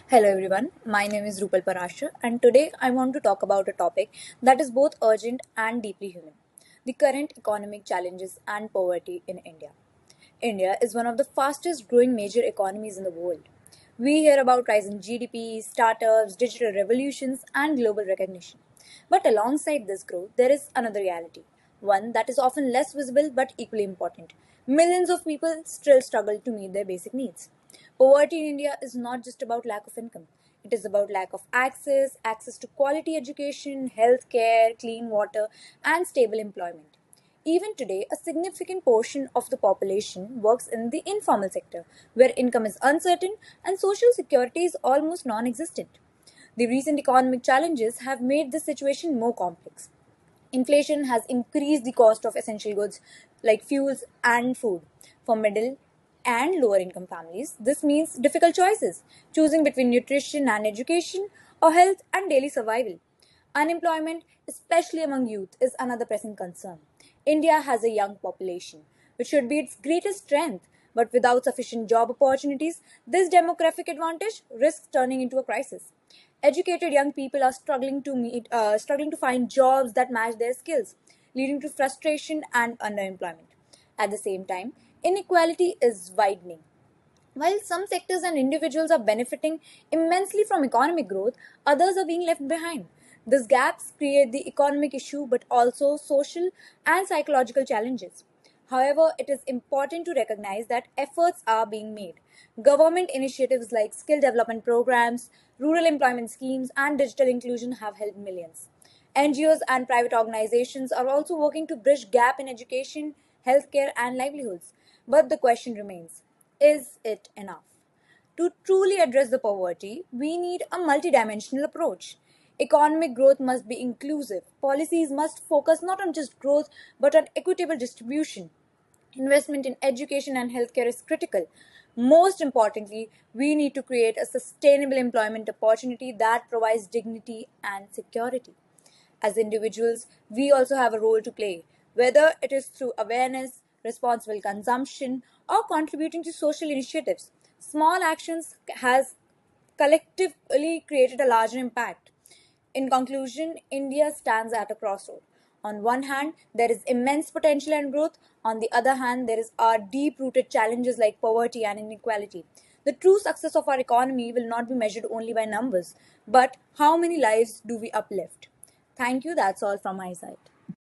Hello everyone, my name is Rupal Parashar and today I want to talk about a topic that is both urgent and deeply human, the current economic challenges and poverty in India. India is one of the fastest growing major economies in the world. We hear about rising GDP, startups, digital revolutions and global recognition. But alongside this growth, there is another reality, one that is often less visible but equally important. Millions of people still struggle to meet their basic needs. Poverty in India is not just about lack of income. It is about lack of access to quality education, healthcare, clean water, and stable employment. Even today, a significant portion of the population works in the informal sector, where income is uncertain and social security is almost non existent. The recent economic challenges have made this situation more complex. Inflation has increased the cost of essential goods like fuels and food. For middle and lower income families, this means difficult choices, choosing between nutrition and education or health and daily survival. Unemployment, especially among youth, is another pressing concern. India has a young population, which should be its greatest strength, but without sufficient job opportunities, this demographic advantage risks turning into a crisis. Educated young people are struggling to find jobs that match their skills, leading to frustration and underemployment. At the same time, inequality is widening. While some sectors and individuals are benefiting immensely from economic growth, others are being left behind. These gaps create the economic issue but also social and psychological challenges. However, it is important to recognize that efforts are being made. Government initiatives like skill development programs, rural employment schemes, and digital inclusion have helped millions. NGOs and private organizations are also working to bridge gap in education, healthcare, and livelihoods. But the question remains, is it enough? To truly address the poverty, we need a multidimensional approach. Economic growth must be inclusive. Policies must focus not on just growth but on equitable distribution. Investment in education and healthcare is critical. Most importantly, we need to create a sustainable employment opportunity that provides dignity and security. As individuals, we also have a role to play, whether it is through awareness, responsible consumption, or contributing to social initiatives. Small actions has collectively created a larger impact. In conclusion, India stands at a crossroad. On one hand, there is immense potential and growth. On the other hand, there are deep rooted challenges like poverty and inequality. The true success of our economy will not be measured only by numbers, but how many lives do we uplift? Thank you. That's all from my side.